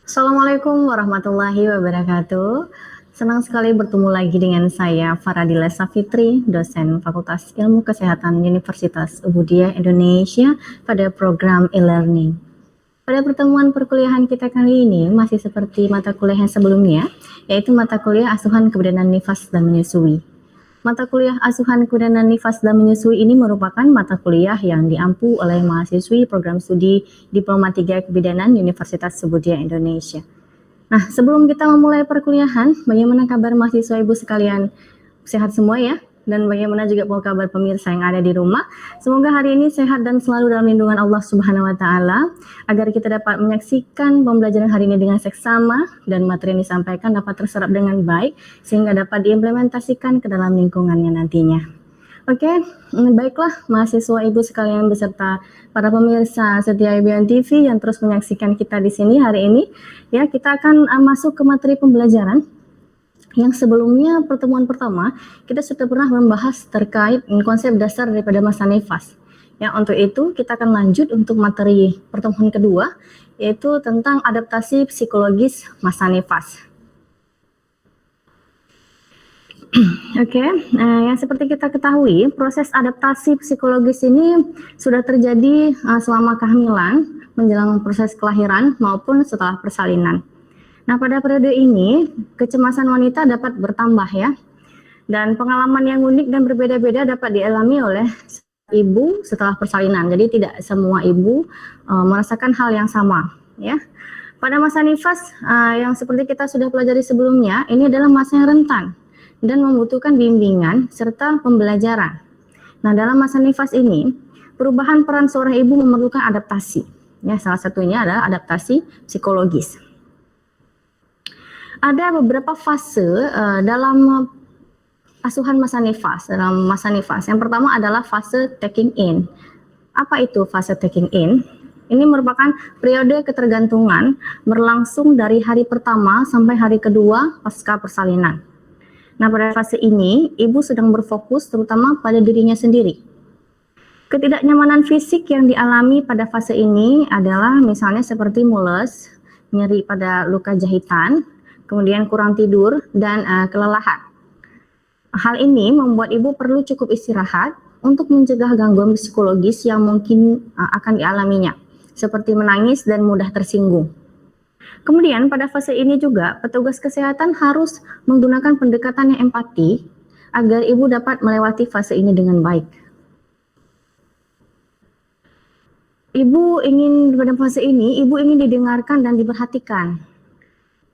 Assalamualaikum warahmatullahi wabarakatuh. Senang sekali bertemu lagi dengan saya Faradila Safitri, dosen Fakultas Ilmu Kesehatan Universitas Ubudiyah Indonesia pada program e-learning. Pada pertemuan perkuliahan kita kali ini masih seperti mata kuliah yang sebelumnya, yaitu mata kuliah asuhan kebidanan nifas dan menyusui. Mata kuliah asuhan kebidanan nifas dan menyusui ini merupakan mata kuliah yang diampu oleh mahasiswi program studi Diploma 3 Kebidanan Universitas Ubudiyah Indonesia. Nah, sebelum kita memulai perkuliahan, bagaimana kabar mahasiswa Ibu sekalian? Sehat semua ya? Dan bagaimana juga kabar pemirsa yang ada di rumah? Semoga hari ini sehat dan selalu dalam lindungan Allah Subhanahu wa taala agar kita dapat menyaksikan pembelajaran hari ini dengan seksama dan materi yang disampaikan dapat terserap dengan baik sehingga dapat diimplementasikan ke dalam lingkungannya nantinya. Oke, baiklah mahasiswa Ibu sekalian beserta para pemirsa setia IBN TV yang terus menyaksikan kita di sini hari ini. Ya, kita akan masuk ke materi pembelajaran. Yang sebelumnya pertemuan pertama kita sudah pernah membahas terkait konsep dasar daripada masa nifas. Ya, untuk itu kita akan lanjut untuk materi pertemuan kedua yaitu tentang adaptasi psikologis masa nifas. Oke, yang seperti kita ketahui proses adaptasi psikologis ini sudah terjadi selama kehamilan, menjelang proses kelahiran maupun setelah persalinan. Nah, pada periode ini, kecemasan wanita dapat bertambah ya. Dan pengalaman yang unik dan berbeda-beda dapat dialami oleh ibu setelah persalinan. Jadi tidak semua ibu merasakan hal yang sama ya. Pada masa nifas yang seperti kita sudah pelajari sebelumnya, ini adalah masa yang rentan dan membutuhkan bimbingan serta pembelajaran. Nah, dalam masa nifas ini, perubahan peran seorang ibu memerlukan adaptasi. Ya, salah satunya adalah adaptasi psikologis. Ada beberapa fase dalam asuhan masa nifas, dalam masa nifas. Yang pertama adalah fase taking in. Apa itu fase taking in? Ini merupakan periode ketergantungan berlangsung dari hari pertama sampai hari kedua pasca persalinan. Nah, pada fase ini, ibu sedang berfokus terutama pada dirinya sendiri. Ketidaknyamanan fisik yang dialami pada fase ini adalah misalnya seperti mules, nyeri pada luka jahitan, kemudian kurang tidur, dan kelelahan. Hal ini membuat ibu perlu cukup istirahat untuk mencegah gangguan psikologis yang mungkin akan dialaminya, seperti menangis dan mudah tersinggung. Kemudian pada fase ini juga petugas kesehatan harus menggunakan pendekatan yang empati agar ibu dapat melewati fase ini dengan baik. Pada fase ini, ibu ingin didengarkan dan diperhatikan.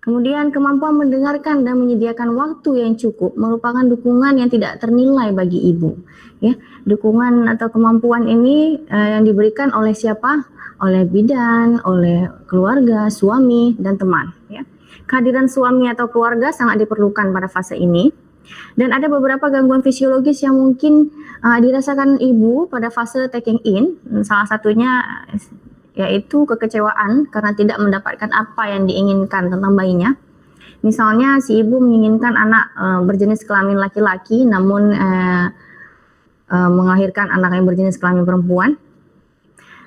Kemudian kemampuan mendengarkan dan menyediakan waktu yang cukup merupakan dukungan yang tidak ternilai bagi ibu. Ya, dukungan atau kemampuan ini yang diberikan oleh siapa? Oleh bidan, oleh keluarga, suami, dan teman. Ya. Kehadiran suami atau keluarga sangat diperlukan pada fase ini. Dan ada beberapa gangguan fisiologis yang mungkin dirasakan ibu pada fase taking in. Salah satunya yaitu kekecewaan karena tidak mendapatkan apa yang diinginkan tentang bayinya. Misalnya si ibu menginginkan anak berjenis kelamin laki-laki namun melahirkan anak yang berjenis kelamin perempuan.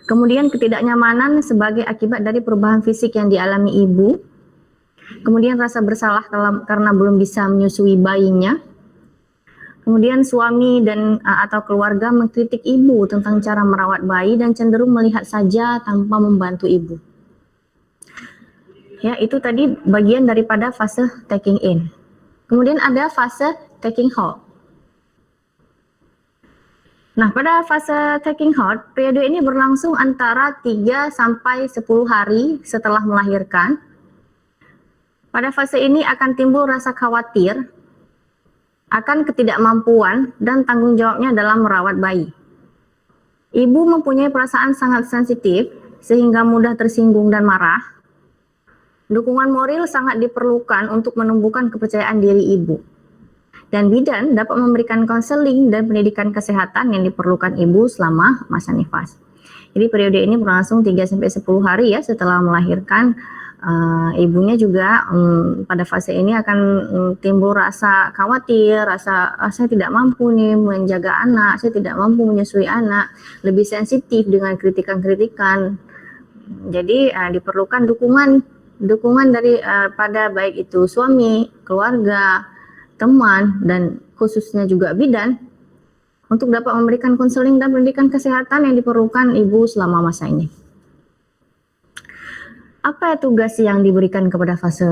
Kemudian ketidaknyamanan sebagai akibat dari perubahan fisik yang dialami ibu. Kemudian rasa bersalah karena belum bisa menyusui bayinya. Kemudian suami dan atau keluarga mengkritik ibu tentang cara merawat bayi dan cenderung melihat saja tanpa membantu ibu. Ya, itu tadi bagian daripada fase taking in. Kemudian ada fase taking hold. Nah, pada fase taking hold, periode ini berlangsung antara 3 sampai 10 hari setelah melahirkan. Pada fase ini akan timbul rasa khawatir akan ketidakmampuan dan tanggung jawabnya dalam merawat bayi. Ibu mempunyai perasaan sangat sensitif sehingga mudah tersinggung dan marah. Dukungan moral sangat diperlukan untuk menumbuhkan kepercayaan diri ibu. Dan bidan dapat memberikan konseling dan pendidikan kesehatan yang diperlukan ibu selama masa nifas. Jadi periode ini berlangsung 3-10 hari ya setelah melahirkan. Ibunya juga pada fase ini akan timbul rasa khawatir, saya tidak mampu nih menjaga anak, saya tidak mampu menyusui anak, lebih sensitif dengan kritikan-kritikan Jadi diperlukan dukungan dari pada baik itu suami, keluarga, teman, dan khususnya juga bidan untuk dapat memberikan konseling dan pendidikan kesehatan yang diperlukan ibu selama masa ini. Apa tugas yang diberikan kepada fase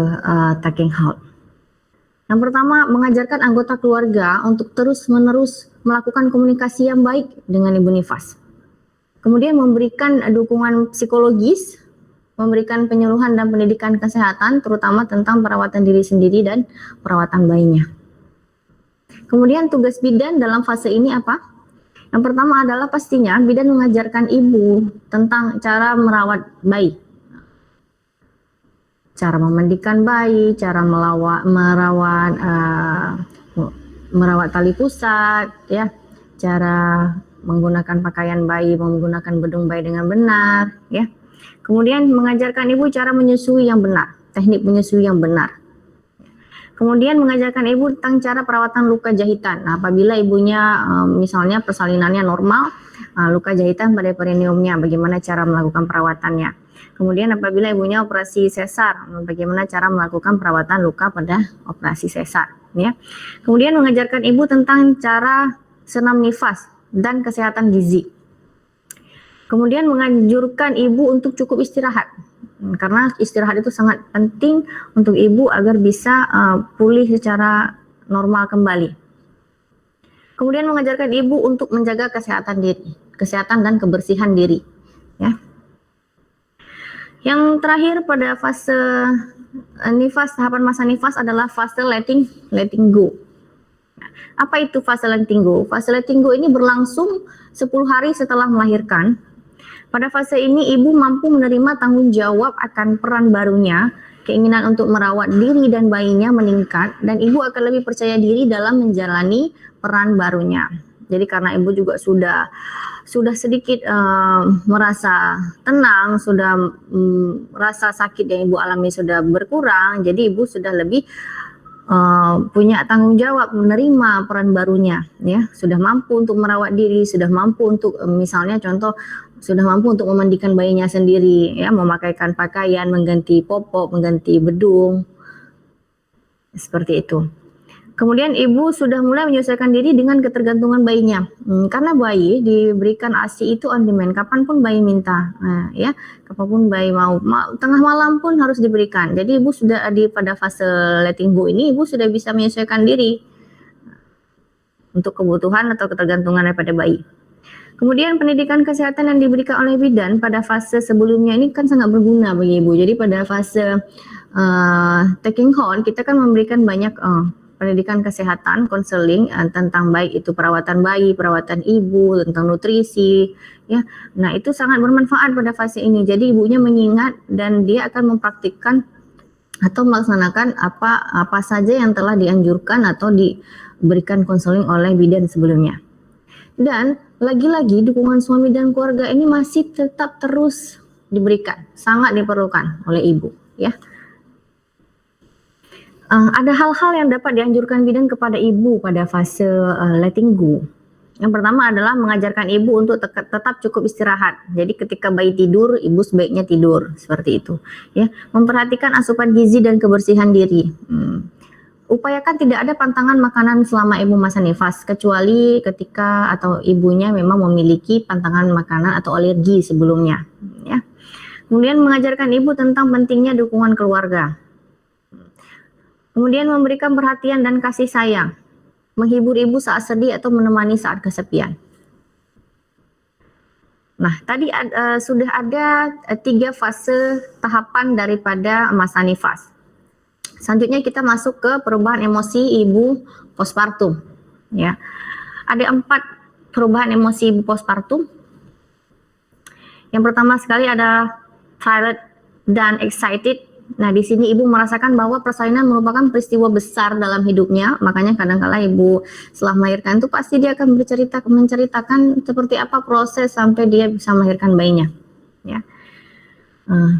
taking hold? Yang pertama, mengajarkan anggota keluarga untuk terus-menerus melakukan komunikasi yang baik dengan ibu nifas. Kemudian memberikan dukungan psikologis, memberikan penyuluhan dan pendidikan kesehatan, terutama tentang perawatan diri sendiri dan perawatan bayinya. Kemudian tugas bidan dalam fase ini apa? Yang pertama adalah pastinya bidan mengajarkan ibu tentang cara merawat bayi. Cara memandikan bayi, cara merawat tali pusat, ya, cara menggunakan pakaian bayi, menggunakan bedung bayi dengan benar, ya. Kemudian mengajarkan ibu cara menyusui yang benar, teknik menyusui yang benar. Kemudian mengajarkan ibu tentang cara perawatan luka jahitan. Nah, apabila ibunya misalnya persalinannya normal, luka jahitan pada perineumnya, bagaimana cara melakukan perawatannya. Kemudian apabila ibunya operasi sesar, bagaimana cara melakukan perawatan luka pada operasi sesar, ya. Kemudian mengajarkan ibu tentang cara senam nifas dan kesehatan gizi. Kemudian menganjurkan ibu untuk cukup istirahat, karena istirahat itu sangat penting untuk ibu agar bisa pulih secara normal kembali. Kemudian mengajarkan ibu untuk menjaga kesehatan dan kebersihan diri, ya. Yang terakhir pada fase nifas, tahapan masa nifas adalah fase letting go. Apa itu fase letting go? Fase letting go ini berlangsung 10 hari setelah melahirkan. Pada fase ini ibu mampu menerima tanggung jawab akan peran barunya, keinginan untuk merawat diri dan bayinya meningkat, dan ibu akan lebih percaya diri dalam menjalani peran barunya. Jadi karena ibu juga sudah sedikit merasa tenang, sudah rasa sakit yang ibu alami sudah berkurang, jadi ibu sudah lebih punya tanggung jawab menerima peran barunya, ya. Sudah mampu untuk merawat diri, sudah mampu untuk misalnya contoh sudah mampu untuk memandikan bayinya sendiri, ya, memakaikan pakaian, mengganti popok, mengganti bedung, seperti itu. Kemudian ibu sudah mulai menyesuaikan diri dengan ketergantungan bayinya, karena bayi diberikan ASI itu on demand, kapanpun bayi minta, ya, kapanpun bayi mau, tengah malam pun harus diberikan. Jadi ibu sudah pada fase letting go ini, ibu sudah bisa menyesuaikan diri untuk kebutuhan atau ketergantungan daripada bayi. Kemudian pendidikan kesehatan yang diberikan oleh bidan pada fase sebelumnya ini kan sangat berguna bagi ibu. Jadi pada fase taking hold kita kan memberikan banyak pendidikan kesehatan, konseling tentang baik itu perawatan bayi, perawatan ibu, tentang nutrisi, ya. Nah, itu sangat bermanfaat pada fase ini. Jadi ibunya mengingat dan dia akan mempraktikkan atau melaksanakan apa saja yang telah dianjurkan atau diberikan konseling oleh bidan sebelumnya. Dan lagi-lagi dukungan suami dan keluarga ini masih tetap terus diberikan, sangat diperlukan oleh ibu, ya. Ada hal-hal yang dapat dianjurkan bidan kepada ibu pada fase letting go. Yang pertama adalah mengajarkan ibu untuk tetap cukup istirahat. Jadi ketika bayi tidur, ibu sebaiknya tidur, seperti itu, ya. Memperhatikan asupan gizi dan kebersihan diri. Upayakan tidak ada pantangan makanan selama ibu masa nifas, kecuali ketika atau ibunya memang memiliki pantangan makanan atau alergi sebelumnya, ya. Kemudian mengajarkan ibu tentang pentingnya dukungan keluarga. Kemudian memberikan perhatian dan kasih sayang, menghibur ibu saat sedih atau menemani saat kesepian. Nah, tadi sudah ada 3 fase tahapan daripada masa nifas. Selanjutnya kita masuk ke perubahan emosi ibu postpartum, ya. Ada 4 perubahan emosi ibu postpartum. Yang pertama sekali ada tired dan excited. Nah, di sini ibu merasakan bahwa persalinan merupakan peristiwa besar dalam hidupnya, makanya kadang-kala ibu setelah melahirkan itu pasti dia akan menceritakan seperti apa proses sampai dia bisa melahirkan bayinya, ya.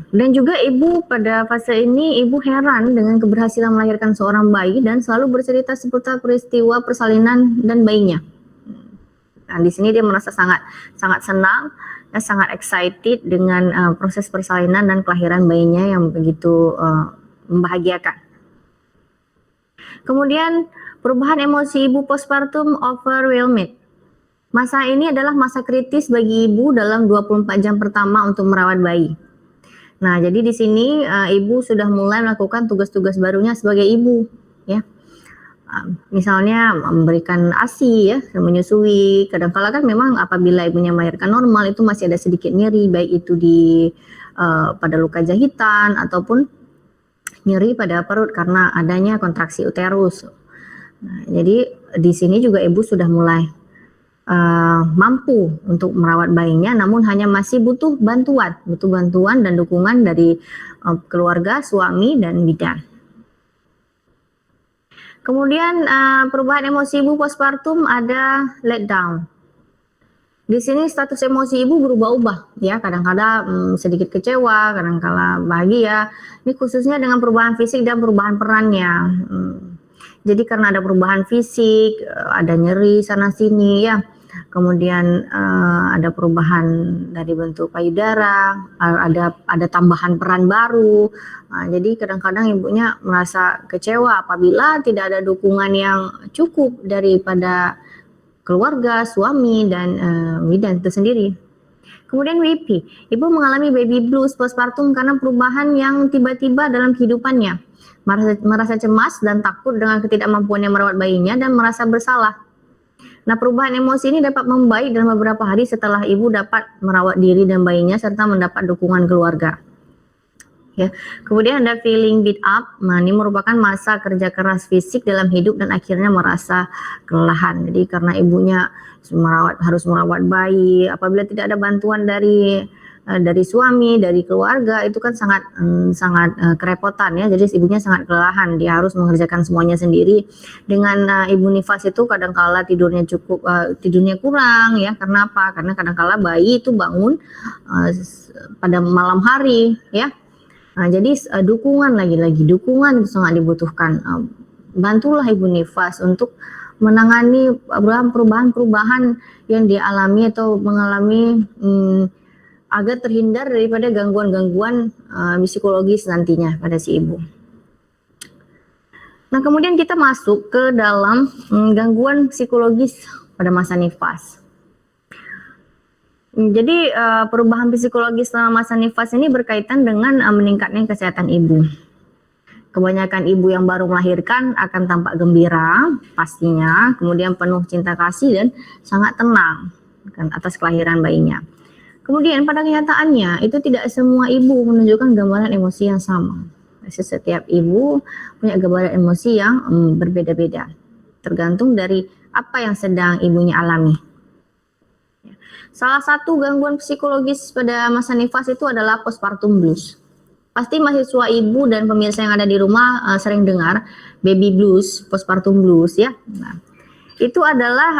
Dan juga ibu pada fase ini ibu heran dengan keberhasilan melahirkan seorang bayi dan selalu bercerita seputar peristiwa persalinan dan bayinya. Nah, di sini dia merasa sangat senang sangat excited dengan proses persalinan dan kelahiran bayinya yang begitu membahagiakan. Kemudian perubahan emosi ibu postpartum overwhelmed. Masa ini adalah masa kritis bagi ibu dalam 24 jam pertama untuk merawat bayi. Nah, jadi di sini ibu sudah mulai melakukan tugas-tugas barunya sebagai ibu, ya. Misalnya memberikan ASI, ya, menyusui. Kadang-kala kan memang apabila ibunya melahirkan normal itu masih ada sedikit nyeri, baik itu di pada luka jahitan ataupun nyeri pada perut karena adanya kontraksi uterus. Nah, jadi di sini juga ibu sudah mulai mampu untuk merawat bayinya, namun hanya masih butuh bantuan dan dukungan dari keluarga, suami, dan bidan. Kemudian perubahan emosi ibu postpartum ada letdown. Di sini status emosi ibu berubah-ubah, ya, kadang-kadang sedikit kecewa, kadang-kala bahagia. Ini khususnya dengan perubahan fisik dan perubahan perannya. Jadi karena ada perubahan fisik, ada nyeri sana sini, ya. Kemudian ada perubahan dari bentuk payudara, ada tambahan peran baru. Jadi kadang-kadang ibunya merasa kecewa apabila tidak ada dukungan yang cukup daripada keluarga, suami, dan bidan itu sendiri. Kemudian WIPI, ibu mengalami baby blues postpartum karena perubahan yang tiba-tiba dalam kehidupannya. Merasa cemas dan takut dengan ketidakmampuannya merawat bayinya dan merasa bersalah. Nah, perubahan emosi ini dapat membaik dalam beberapa hari setelah ibu dapat merawat diri dan bayinya serta mendapat dukungan keluarga. Ya. Kemudian ada feeling beat up. Nah, ini merupakan masa kerja keras fisik dalam hidup dan akhirnya merasa kelelahan. Jadi karena ibunya harus merawat bayi, apabila tidak ada bantuan dari suami, dari keluarga, itu kan sangat kerepotan, ya. Jadi ibunya sangat kelelahan, dia harus mengerjakan semuanya sendiri. Dengan ibu nifas itu kadangkala tidurnya kurang, ya. Karena apa? Karena kadangkala bayi itu bangun pada malam hari, ya. Nah, jadi dukungan itu sangat dibutuhkan. Bantulah ibu nifas untuk menangani perubahan-perubahan yang dialami atau mengalami agar terhindar daripada gangguan-gangguan psikologis nantinya pada si ibu. Nah, kemudian kita masuk ke dalam gangguan psikologis pada masa nifas. Jadi perubahan psikologis selama masa nifas ini berkaitan dengan meningkatnya kesehatan ibu. Kebanyakan ibu yang baru melahirkan akan tampak gembira pastinya, kemudian penuh cinta kasih dan sangat tenang atas kelahiran bayinya. Kemudian pada kenyataannya itu tidak semua ibu menunjukkan gambaran emosi yang sama. Setiap ibu punya gambaran emosi yang berbeda-beda, tergantung dari apa yang sedang ibunya alami. Salah satu gangguan psikologis pada masa nifas itu adalah postpartum blues. Pasti mahasiswa ibu dan pemirsa yang ada di rumah sering dengar baby blues, postpartum blues, ya. Nah, itu adalah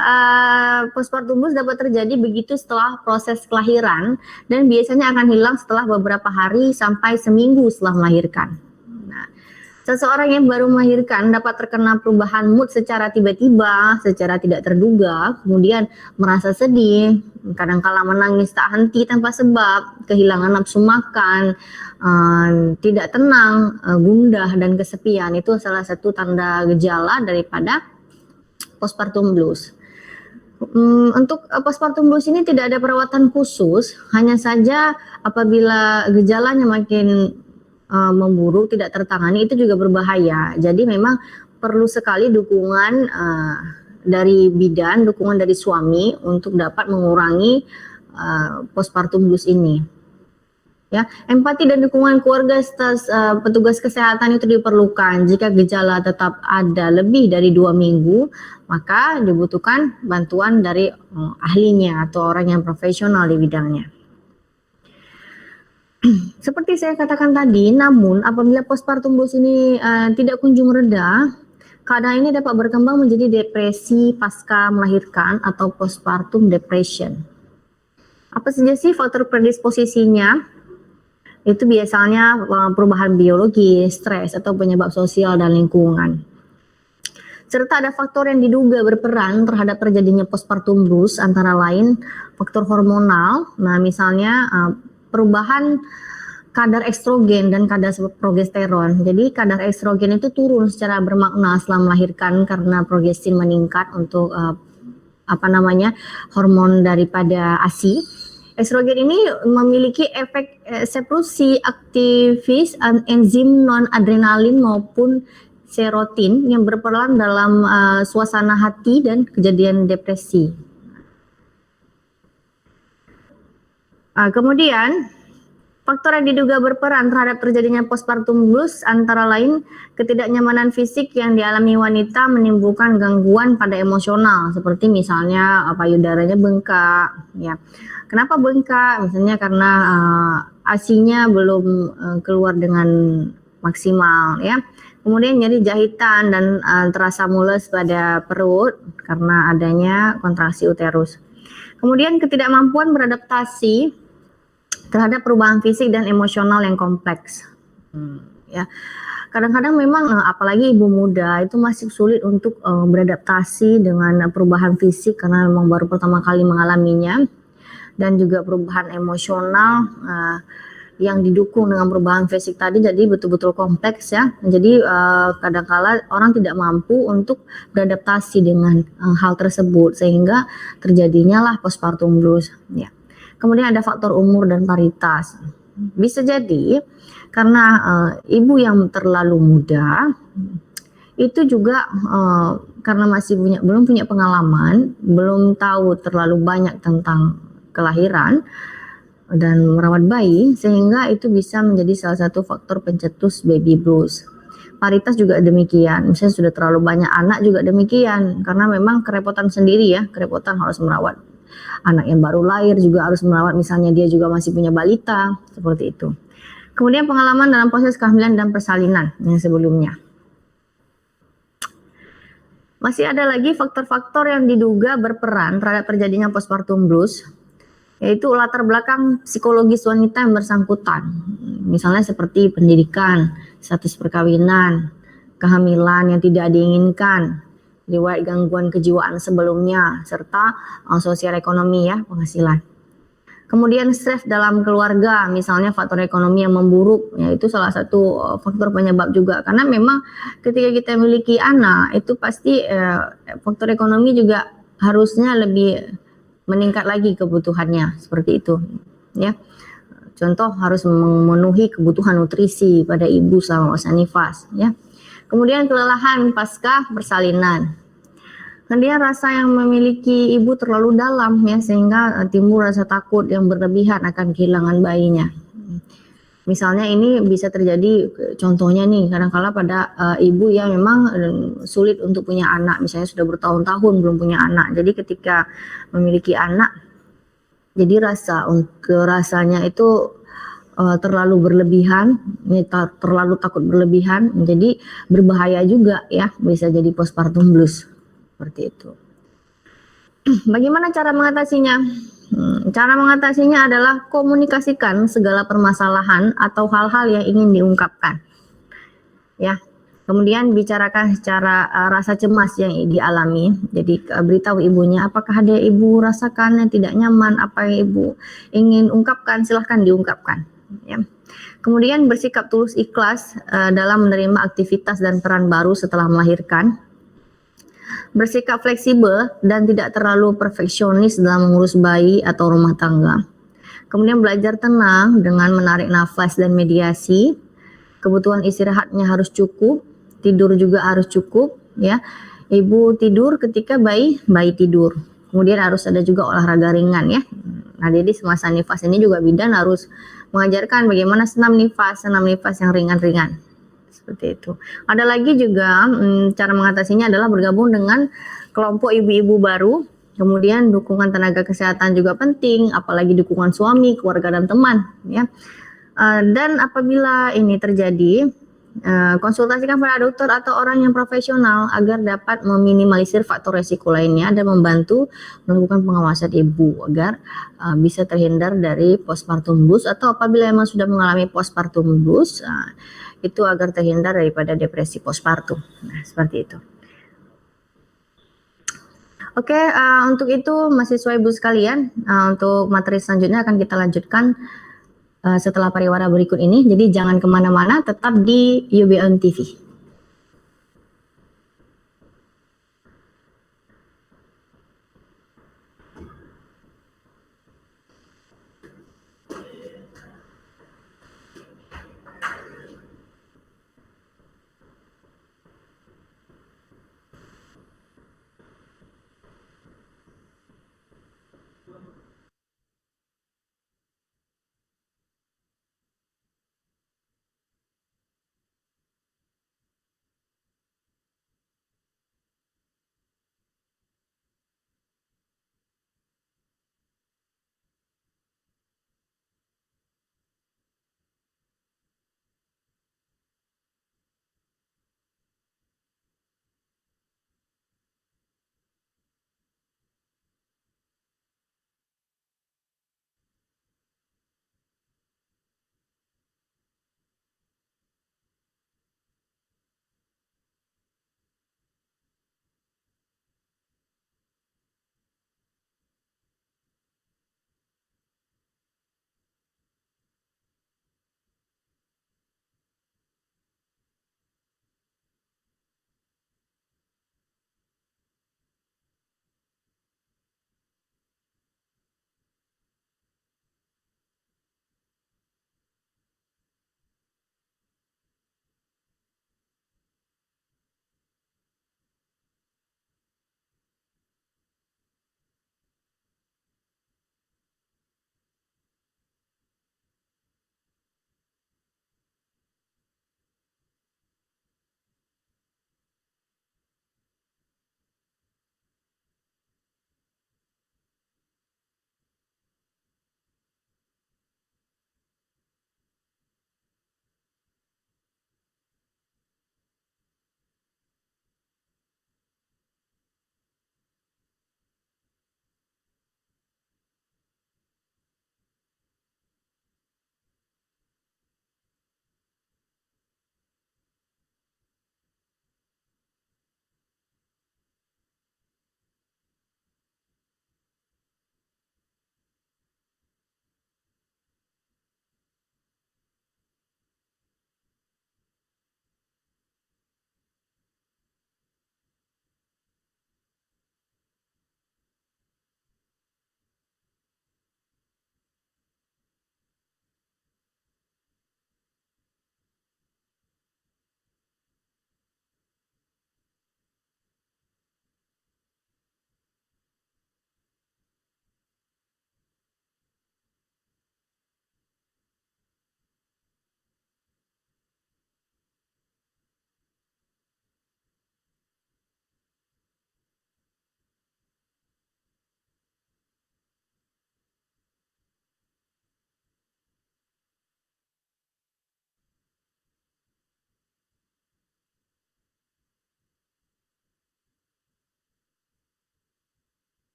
postpartum blues dapat terjadi begitu setelah proses kelahiran dan biasanya akan hilang setelah beberapa hari sampai seminggu setelah melahirkan. Nah, seseorang yang baru melahirkan dapat terkena perubahan mood secara tiba-tiba, secara tidak terduga, kemudian merasa sedih, kadangkala menangis tak henti tanpa sebab, kehilangan nafsu makan, tidak tenang, gundah, dan kesepian. Itu salah satu tanda gejala daripada postpartum blues. Untuk postpartum blues ini tidak ada perawatan khusus, hanya saja apabila gejalanya makin memburuk, tidak tertangani, itu juga berbahaya. Jadi memang perlu sekali dukungan dari bidan, dukungan dari suami untuk dapat mengurangi postpartum blues ini. Ya, empati dan dukungan keluarga petugas kesehatan itu diperlukan. Jika gejala tetap ada lebih dari 2 minggu, maka dibutuhkan bantuan dari ahlinya atau orang yang profesional di bidangnya. Seperti saya katakan tadi, namun apabila postpartum blues ini tidak kunjung reda, keadaan ini dapat berkembang menjadi depresi pasca melahirkan atau postpartum depression. Apa saja sih faktor predisposisinya? Itu biasanya perubahan biologi, stres, atau penyebab sosial dan lingkungan. Serta ada faktor yang diduga berperan terhadap terjadinya postpartum blues, antara lain faktor hormonal, nah misalnya perubahan kadar estrogen dan kadar progesteron. Jadi kadar estrogen itu turun secara bermakna setelah melahirkan karena progestin meningkat untuk hormon daripada ASI. Estrogen ini memiliki efek sekrusi aktivis enzim non-adrenalin maupun serotin yang berperan dalam suasana hati dan kejadian depresi. Kemudian faktor yang diduga berperan terhadap terjadinya postpartum blues antara lain ketidaknyamanan fisik yang dialami wanita menimbulkan gangguan pada emosional, seperti misalnya payudaranya bengkak, ya. Kenapa bengkak? Misalnya karena ASI-nya belum keluar dengan maksimal, ya. Kemudian nyeri jahitan dan terasa mules pada perut karena adanya kontraksi uterus. Kemudian ketidakmampuan beradaptasi terhadap perubahan fisik dan emosional yang kompleks. Ya, kadang-kadang memang apalagi ibu muda itu masih sulit untuk beradaptasi dengan perubahan fisik karena memang baru pertama kali mengalaminya, dan juga perubahan emosional yang didukung dengan perubahan fisik tadi, jadi betul-betul kompleks ya. Jadi kadang-kala orang tidak mampu untuk beradaptasi dengan hal tersebut sehingga terjadinya lah postpartum blues ya. Kemudian ada faktor umur dan paritas. Bisa jadi karena ibu yang terlalu muda itu juga karena masih belum punya pengalaman, belum tahu terlalu banyak tentang kelahiran dan merawat bayi, sehingga itu bisa menjadi salah satu faktor pencetus baby blues. Paritas juga demikian, misalnya sudah terlalu banyak anak juga demikian, karena memang kerepotan sendiri ya, kerepotan harus merawat anak yang baru lahir, juga harus merawat misalnya dia juga masih punya balita, seperti itu. Kemudian pengalaman dalam proses kehamilan dan persalinan yang sebelumnya. Masih ada lagi faktor-faktor yang diduga berperan terhadap terjadinya postpartum blues, yaitu latar belakang psikologis wanita yang bersangkutan, misalnya seperti pendidikan, status perkawinan, kehamilan yang tidak diinginkan, riwayat gangguan kejiwaan sebelumnya, serta sosial ekonomi ya, penghasilan. Kemudian stres dalam keluarga, misalnya faktor ekonomi yang memburuk, ya itu salah satu faktor penyebab juga, karena memang ketika kita memiliki anak itu pasti faktor ekonomi juga harusnya lebih meningkat lagi kebutuhannya, seperti itu ya. Contoh harus memenuhi kebutuhan nutrisi pada ibu selama masa nifas ya. Kemudian kelelahan pasca persalinan. Kemudian rasa yang memiliki ibu terlalu dalam ya, sehingga timbul rasa takut yang berlebihan akan kehilangan bayinya. Misalnya ini bisa terjadi, contohnya nih, kadang-kala pada ibu yang memang sulit untuk punya anak, misalnya sudah bertahun-tahun belum punya anak. Jadi ketika memiliki anak, jadi rasanya itu terlalu berlebihan, terlalu takut berlebihan, jadi berbahaya juga ya, bisa jadi postpartum blues, seperti itu. Bagaimana cara mengatasinya? Cara mengatasinya adalah komunikasikan segala permasalahan atau hal-hal yang ingin diungkapkan. Ya. Kemudian bicarakan secara rasa cemas yang dialami. Jadi beritahu ibunya apakah ada ibu rasakan yang tidak nyaman, apa yang ibu ingin ungkapkan, silahkan diungkapkan. Ya. Kemudian bersikap tulus ikhlas dalam menerima aktivitas dan peran baru setelah melahirkan. Bersikap fleksibel dan tidak terlalu perfeksionis dalam mengurus bayi atau rumah tangga. Kemudian belajar tenang dengan menarik nafas dan mediasi. Kebutuhan istirahatnya harus cukup, tidur juga harus cukup ya. Ibu tidur ketika bayi tidur. Kemudian harus ada juga olahraga ringan ya. Nah, jadi semasa nifas ini juga bidan harus mengajarkan bagaimana senam nifas yang ringan-ringan. Seperti itu. Ada lagi juga cara mengatasinya adalah bergabung dengan kelompok ibu-ibu baru, kemudian dukungan tenaga kesehatan juga penting, apalagi dukungan suami, keluarga dan teman ya. Dan apabila ini terjadi, konsultasikan pada dokter atau orang yang profesional agar dapat meminimalisir faktor resiko lainnya dan membantu melakukan pengawasan ibu agar bisa terhindar dari postpartum blues, atau apabila memang sudah mengalami postpartum blues itu agar terhindar daripada depresi postpartum. Nah, seperti itu. Oke, untuk itu mahasiswa Ibu sekalian, untuk materi selanjutnya akan kita lanjutkan setelah pariwara berikut ini. Jadi jangan kemana-mana, tetap di UBM TV.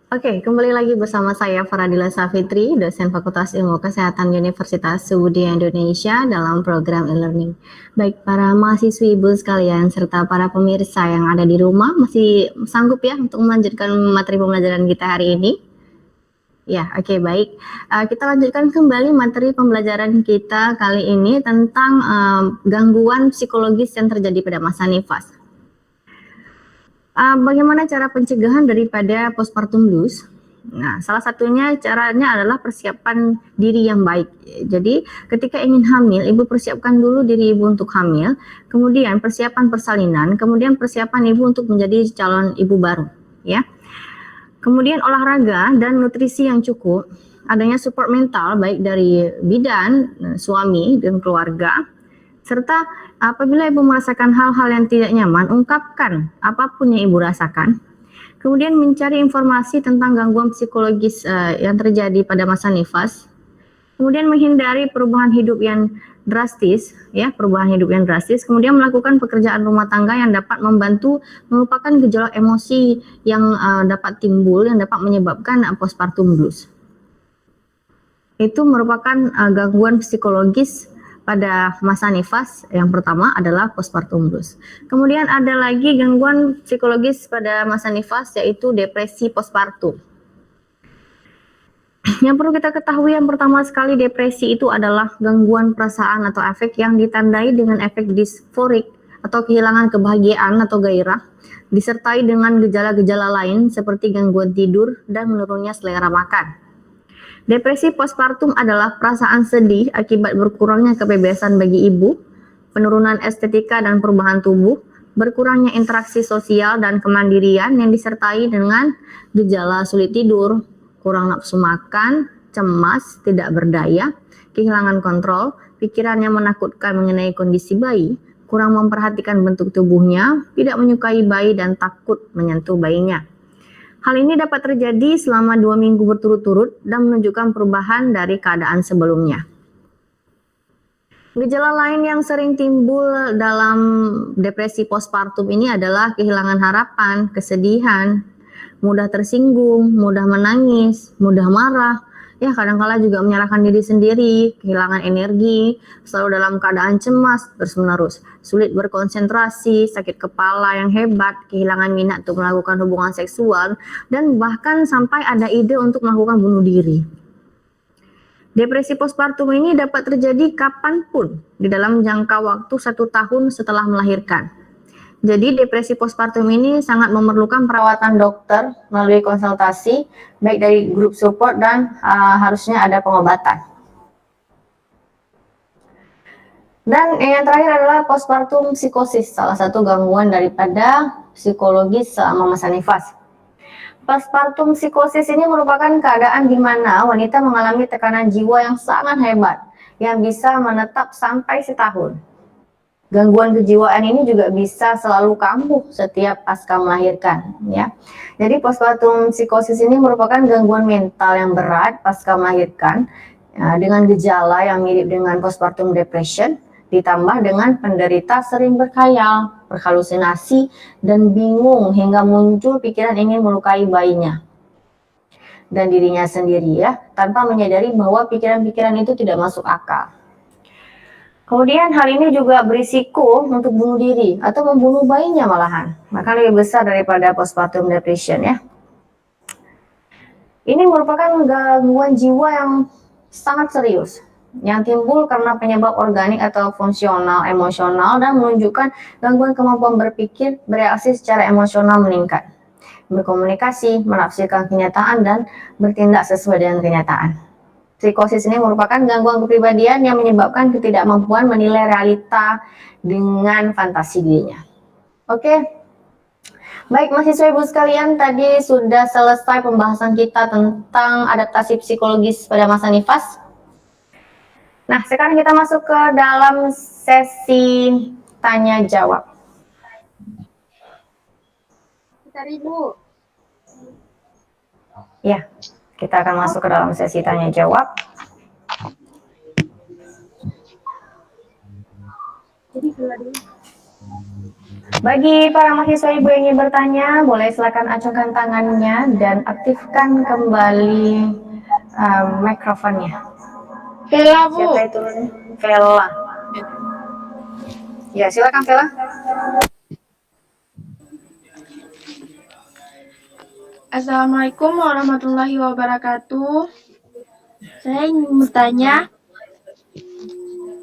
Oke, kembali lagi bersama saya Faradila Safitri, dosen Fakultas Ilmu Kesehatan Universitas Subudaya Indonesia dalam program e-learning. Baik, para mahasiswi ibu sekalian serta para pemirsa yang ada di rumah masih sanggup ya untuk melanjutkan materi pembelajaran kita hari ini? Ya, oke, baik. Kita lanjutkan kembali materi pembelajaran kita kali ini tentang gangguan psikologis yang terjadi pada masa nifas. Bagaimana cara pencegahan daripada postpartum blues? Nah, salah satunya caranya adalah persiapan diri yang baik. Jadi, ketika ingin hamil, ibu persiapkan dulu diri ibu untuk hamil, kemudian persiapan persalinan, kemudian persiapan ibu untuk menjadi calon ibu baru, ya. Kemudian olahraga dan nutrisi yang cukup, adanya support mental baik dari bidan, suami dan keluarga, serta apabila ibu merasakan hal-hal yang tidak nyaman, ungkapkan apapun yang ibu rasakan. Kemudian mencari informasi tentang gangguan psikologis yang terjadi pada masa nifas. Kemudian menghindari perubahan hidup yang drastis, ya, perubahan hidup yang drastis. Kemudian melakukan pekerjaan rumah tangga yang dapat membantu melupakan gejolak emosi yang dapat timbul, yang dapat menyebabkan postpartum blues. Itu merupakan gangguan psikologis pada masa nifas. Yang pertama adalah postpartum blues. Kemudian ada lagi gangguan psikologis pada masa nifas, yaitu depresi postpartum. Yang perlu kita ketahui yang pertama sekali, depresi itu adalah gangguan perasaan atau efek yang ditandai dengan efek disforik atau kehilangan kebahagiaan atau gairah, disertai dengan gejala-gejala lain seperti gangguan tidur dan menurunnya selera makan. Depresi postpartum adalah perasaan sedih akibat berkurangnya kebebasan bagi ibu, penurunan estetika dan perubahan tubuh, berkurangnya interaksi sosial dan kemandirian yang disertai dengan gejala sulit tidur, kurang nafsu makan, cemas, tidak berdaya, kehilangan kontrol, pikiran yang menakutkan mengenai kondisi bayi, kurang memperhatikan bentuk tubuhnya, tidak menyukai bayi dan takut menyentuh bayinya. Hal ini dapat terjadi selama 2 minggu berturut-turut dan menunjukkan perubahan dari keadaan sebelumnya. Gejala lain yang sering timbul dalam depresi postpartum ini adalah kehilangan harapan, kesedihan, mudah tersinggung, mudah menangis, mudah marah, ya kadang-kala juga menyalahkan diri sendiri, kehilangan energi, selalu dalam keadaan cemas terus-menerus, sulit berkonsentrasi, sakit kepala yang hebat, kehilangan minat untuk melakukan hubungan seksual, dan bahkan sampai ada ide untuk melakukan bunuh diri. Depresi postpartum ini dapat terjadi kapanpun di dalam jangka waktu 1 tahun setelah melahirkan. Jadi depresi postpartum ini sangat memerlukan perawatan dokter melalui konsultasi, baik dari grup support dan harusnya ada pengobatan. Dan yang terakhir adalah postpartum psikosis, salah satu gangguan daripada psikologis selama masa nifas. Postpartum psikosis ini merupakan keadaan di mana wanita mengalami tekanan jiwa yang sangat hebat, yang bisa menetap sampai setahun. Gangguan kejiwaan ini juga bisa selalu kambuh setiap pasca melahirkan, ya. Jadi postpartum psikosis ini merupakan gangguan mental yang berat pasca melahirkan, dengan gejala yang mirip dengan postpartum depression, ditambah dengan penderita sering berkhayal, berhalusinasi, dan bingung hingga muncul pikiran ingin melukai bayinya dan dirinya sendiri, ya, tanpa menyadari bahwa pikiran-pikiran itu tidak masuk akal. Kemudian hal ini juga berisiko untuk bunuh diri atau membunuh bayinya malahan, maka lebih besar daripada postpartum depression, ya. Ini merupakan gangguan jiwa yang sangat serius yang timbul karena penyebab organik atau fungsional emosional dan menunjukkan gangguan kemampuan berpikir, bereaksi secara emosional meningkat, berkomunikasi, menafsirkan kenyataan, dan bertindak sesuai dengan kenyataan. Psikosis ini merupakan gangguan kepribadian yang menyebabkan ketidakmampuan menilai realita dengan fantasi dirinya. Oke, baik mahasiswa ibu sekalian, tadi sudah selesai pembahasan kita tentang adaptasi psikologis pada masa nifas. Nah, sekarang kita masuk ke dalam sesi tanya jawab. Ibu. Ya. Kita akan masuk ke dalam sesi tanya jawab. Bagi para mahasiswa Ibu yang ingin bertanya, boleh silakan acungkan tangannya dan aktifkan kembali mikrofonnya. Vela, Bu. Siapa itu? Vela. Ya, silakan Vela. Assalamualaikum warahmatullahi wabarakatuh. Saya ingin bertanya,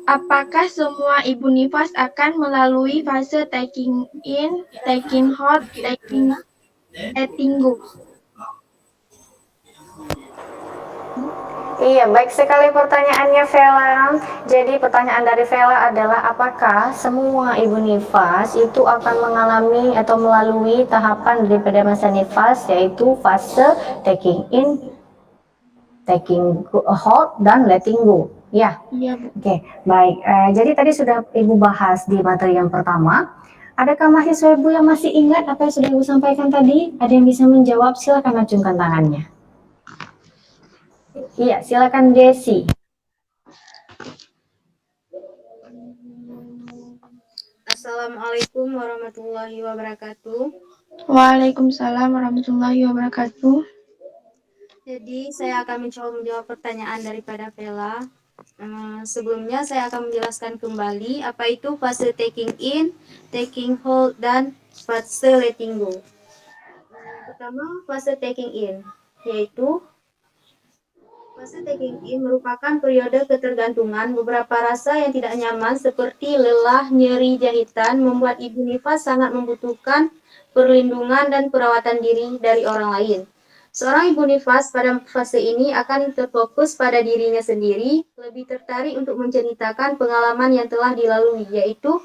apakah semua ibu nifas akan melalui fase taking in, taking hold, letting go? Iya, baik sekali pertanyaannya Vela. Jadi pertanyaan dari Vela adalah apakah semua ibu nifas itu akan mengalami atau melalui tahapan daripada masa nifas, yaitu fase taking in, taking hold, dan letting go. Ya, Iya, Bu. oke, baik. Jadi tadi sudah Ibu bahas di materi yang pertama. Adakah mahasiswa Ibu yang masih ingat apa yang sudah Ibu sampaikan tadi? Ada yang bisa menjawab? Silakan acungkan tangannya. Iya, silakan Desi. Assalamualaikum warahmatullahi wabarakatuh. Waalaikumsalam warahmatullahi wabarakatuh. Jadi saya akan mencoba menjawab pertanyaan daripada Vela. Sebelumnya saya akan menjelaskan kembali apa itu fase taking in, taking hold, dan fase letting go. Yang pertama, fase taking in, yaitu fase taking in merupakan periode ketergantungan beberapa rasa yang tidak nyaman seperti lelah, nyeri, jahitan, membuat ibu nifas sangat membutuhkan perlindungan dan perawatan diri dari orang lain. Seorang ibu nifas pada fase ini akan terfokus pada dirinya sendiri, lebih tertarik untuk menceritakan pengalaman yang telah dilalui, yaitu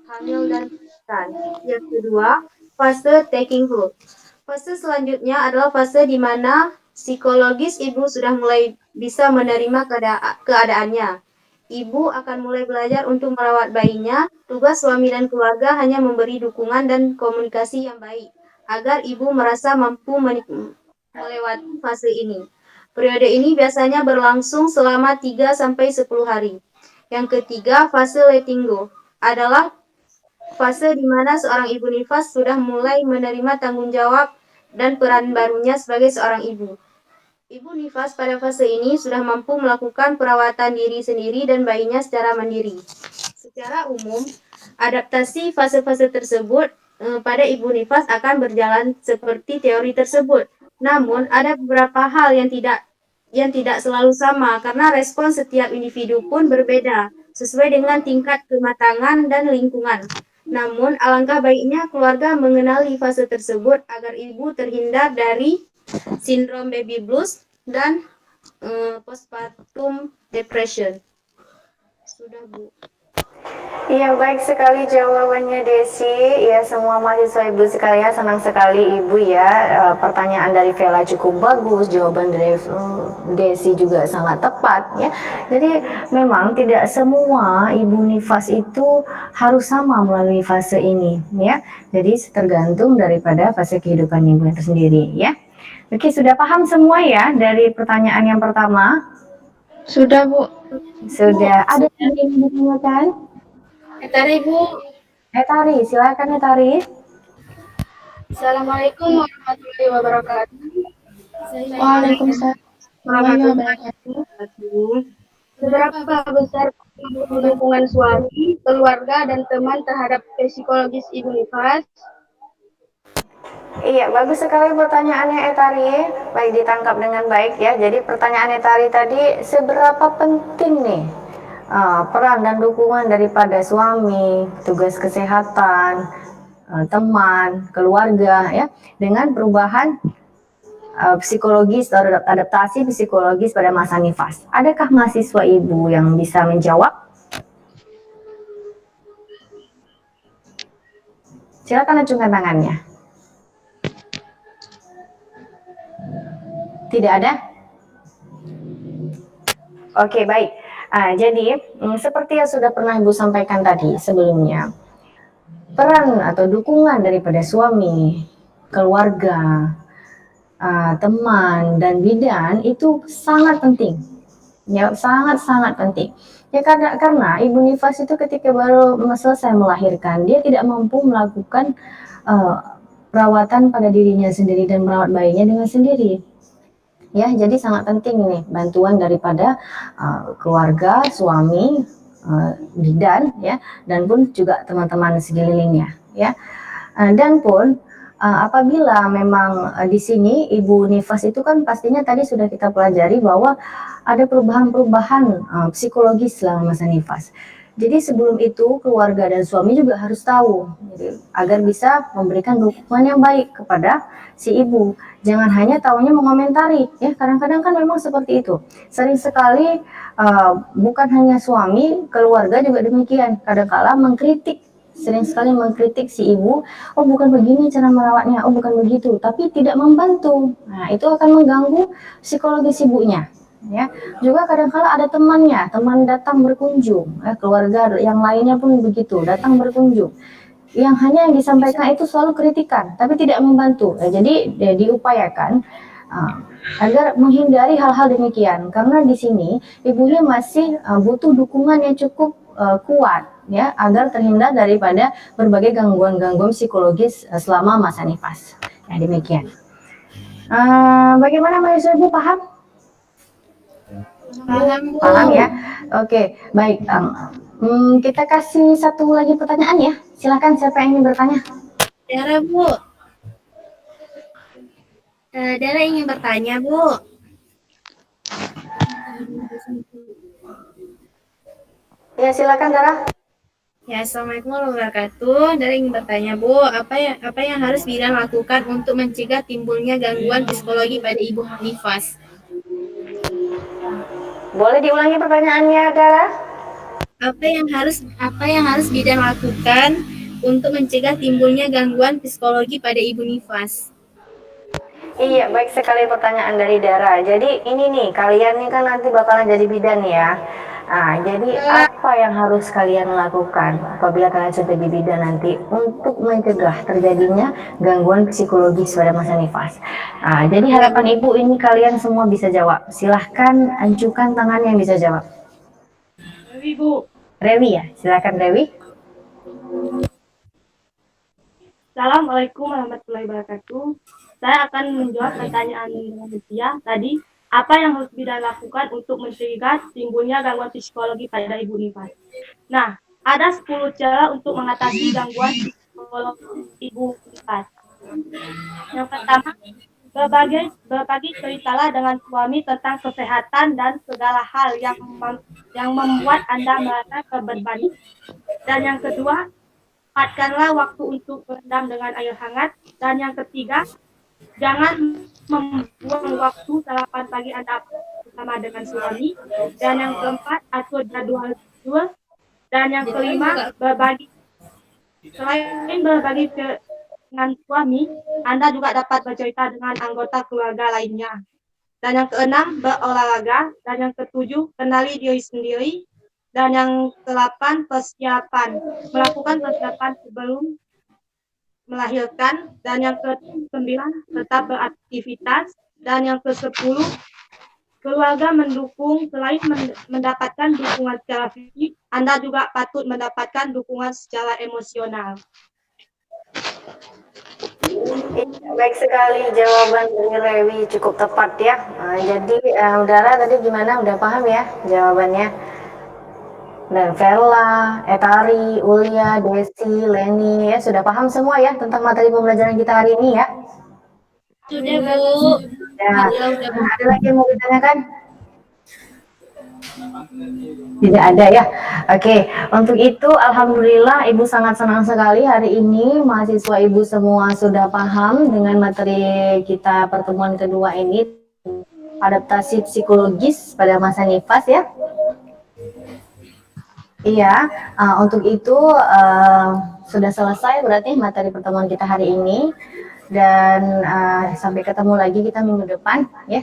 hamil dan melahirkan. Yang kedua, fase taking hold. Fase selanjutnya adalah fase di mana psikologis ibu sudah mulai bisa menerima keadaannya. Ibu akan mulai belajar untuk merawat bayinya. Tugas suami dan keluarga hanya memberi dukungan dan komunikasi yang baik agar ibu merasa mampu melewati fase ini. Periode ini biasanya berlangsung selama 3-10 hari. Yang ketiga, fase letting go adalah fase di mana seorang ibu nifas sudah mulai menerima tanggung jawab dan peran barunya sebagai seorang ibu. Ibu nifas pada fase ini sudah mampu melakukan perawatan diri sendiri dan bayinya secara mandiri. Secara umum, adaptasi fase-fase tersebut pada ibu nifas akan berjalan seperti teori tersebut. Namun, ada beberapa hal yang tidak selalu sama karena respon setiap individu pun berbeda sesuai dengan tingkat kematangan dan lingkungan. Namun, alangkah baiknya keluarga mengenali fase tersebut agar ibu terhindar dari sindrom baby blues dan postpartum depression. Sudah, Bu. Iya, baik sekali jawabannya Desi. Ya, semua mahasiswa Ibu sekalian, senang sekali Ibu ya. Pertanyaan dari Vela cukup bagus, jawaban dari Desi juga sangat tepat ya. Jadi memang tidak semua ibu nifas itu harus sama melalui fase ini ya. Jadi tergantung daripada fase kehidupan ibu itu sendiri ya. Oke, sudah paham semua ya dari pertanyaan yang pertama? Sudah, Bu. Sudah. Ada yang ingin ditanyakan? Etari, Bu. Tari, silakan Tari. Assalamualaikum warahmatullahi wabarakatuh. Waalaikumsalam Waalaikumsalam warahmatullahi wabarakatuh. wabarakatuh. Seberapa besar dukungan suami, keluarga, dan teman terhadap psikologis ibu nifas? Iya, bagus sekali pertanyaannya Etari. Baik, ditangkap dengan baik ya. Jadi pertanyaan Etari tadi, seberapa penting nih peran dan dukungan daripada suami, tugas kesehatan, teman, keluarga ya, dengan perubahan psikologis atau adaptasi psikologis pada masa nifas. Adakah mahasiswa ibu yang bisa menjawab? Silakan acungkan tangannya. Tidak ada? Oke, baik. Jadi, seperti yang sudah pernah Ibu sampaikan tadi sebelumnya, peran atau dukungan daripada suami, keluarga, teman, dan bidan itu sangat penting. Ya, sangat-sangat penting. Ya karena Ibu nifas itu ketika baru selesai melahirkan, dia tidak mampu melakukan perawatan pada dirinya sendiri dan merawat bayinya dengan sendiri. Ya, jadi sangat penting nih bantuan daripada keluarga, suami, bidan ya, dan pun juga teman-teman sekelilingnya ya. Dan pun apabila memang di sini ibu nifas itu kan pastinya tadi sudah kita pelajari bahwa ada perubahan-perubahan psikologis selama masa nifas. Jadi sebelum itu keluarga dan suami juga harus tahu, jadi, agar bisa memberikan dukungan yang baik kepada si ibu. Jangan hanya tahunya mengomentari, ya kadang-kadang kan memang seperti itu. Sering sekali bukan hanya suami, keluarga juga demikian. Kadang-kala mengkritik, sering sekali mengkritik si ibu, oh bukan begini cara merawatnya, oh bukan begitu, tapi tidak membantu. Nah itu akan mengganggu psikologis ibunya. Ya, juga kadang-kala ada temannya, teman datang berkunjung, keluarga yang lainnya pun begitu, datang berkunjung. Yang hanya yang disampaikan itu selalu kritikan, tapi tidak membantu. Jadi diupayakan agar menghindari hal-hal demikian, karena di sini ibunya masih butuh dukungan yang cukup kuat, ya, agar terhindar daripada berbagai gangguan-gangguan psikologis selama masa nifas. Ya demikian. Bagaimana mahasiswa ibu paham? Paham, Bu. Paham ya? Oke, baik. Kita kasih satu lagi pertanyaan ya. Silakan siapa yang ingin bertanya? Dara, Bu. Dara ingin bertanya, Bu. Ya, silakan Dara. Ya, Assalamualaikum warahmatullahi wabarakatuh. Dara ingin bertanya, Bu, apa yang harus bidan lakukan untuk mencegah timbulnya gangguan psikologi pada ibu nifas? Boleh diulangi pertanyaannya, Dara? Apa yang harus bidan lakukan untuk mencegah timbulnya gangguan psikologi pada ibu nifas? Iya, baik sekali pertanyaan dari Dara. Jadi ini nih, kalian nih kan nanti bakalan jadi bidan ya. Nah, jadi apa yang harus kalian lakukan apabila kalian sudah jadi bidan nanti untuk mencegah terjadinya gangguan psikologis pada masa nifas? Nah, jadi harapan ibu ini kalian semua bisa jawab. Silahkan ajukan tangan yang bisa jawab. Rewi, Bu. Rewi ya, silahkan Rewi. Assalamualaikum warahmatullahi wabarakatuh. Saya akan menjawab pertanyaan manusia tadi. Apa yang harus bidan lakukan untuk mencegah timbulnya gangguan psikologi pada ibu nifas? Nah, ada 10 cara untuk mengatasi gangguan psikologi ibu nifas. Yang pertama, berbagi ceritalah dengan suami tentang kesehatan dan segala hal yang membuat Anda merasa terbebani. Dan yang kedua, sempatkanlah waktu untuk berendam dengan air hangat. Dan yang ketiga, jangan membuang waktu sarapan pagi Anda bersama dengan suami. Dan yang keempat, atur jadwal tidur. Dan yang kelima, selain berbagi dengan suami, Anda juga dapat bercerita dengan anggota keluarga lainnya. Dan yang keenam, berolahraga. Dan yang ketujuh, kenali diri sendiri. Dan yang ke-8, persiapan. Melakukan persiapan sebelum melahirkan. Dan yang ke-9, tetap beraktivitas. Dan yang ke-10, keluarga mendukung. Selain mendapatkan dukungan secara fisik, Anda juga patut mendapatkan dukungan secara emosional. Baik sekali jawaban dari Rewi, cukup tepat ya. Jadi Dara tadi gimana? Udah paham ya jawabannya? Dan Vella, Etari, Ulia, Desi, Leni ya sudah paham semua ya tentang materi pembelajaran kita hari ini ya? Sudah, Bu. Ya. Ada lagi yang mau ditanyakan? Tidak ada ya. Oke, untuk itu alhamdulillah Ibu sangat senang sekali hari ini mahasiswa Ibu semua sudah paham dengan materi kita pertemuan kedua ini, adaptasi psikologis pada masa nifas ya. Iya, untuk itu sudah selesai berarti materi pertemuan kita hari ini, dan sampai ketemu lagi kita minggu depan ya.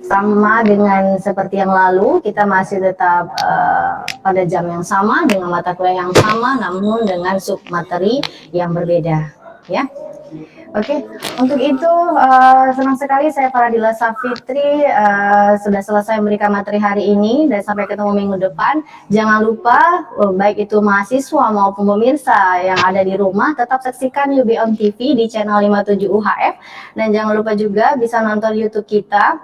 Sama dengan seperti yang lalu, kita masih tetap pada jam yang sama dengan mata kuliah yang sama, namun dengan sub materi yang berbeda ya. Oke, untuk itu senang sekali saya Faradila Safitri sudah selesai memberikan materi hari ini dan sampai ketemu minggu depan. Jangan lupa baik itu mahasiswa maupun pemirsa yang ada di rumah tetap saksikan UB On TV di channel 57 UHF dan jangan lupa juga bisa nonton YouTube kita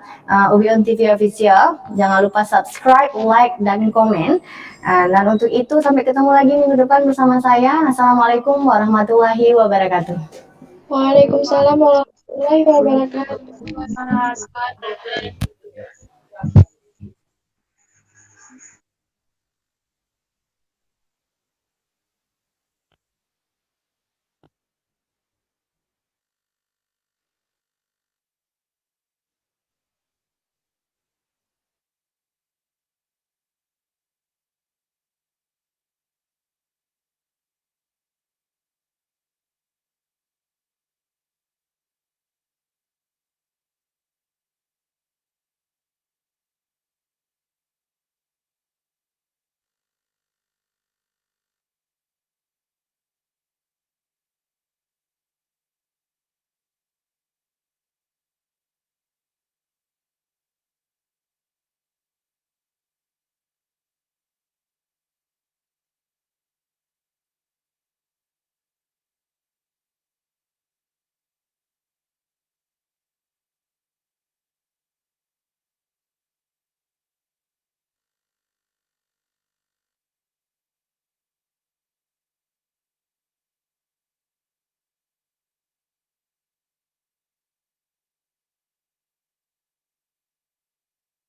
UB On TV Official. Jangan lupa subscribe, like, dan komen. Dan untuk itu sampai ketemu lagi minggu depan bersama saya. Assalamualaikum warahmatullahi wabarakatuh. Waalaikumsalam warahmatullahi wabarakatuh. Mas.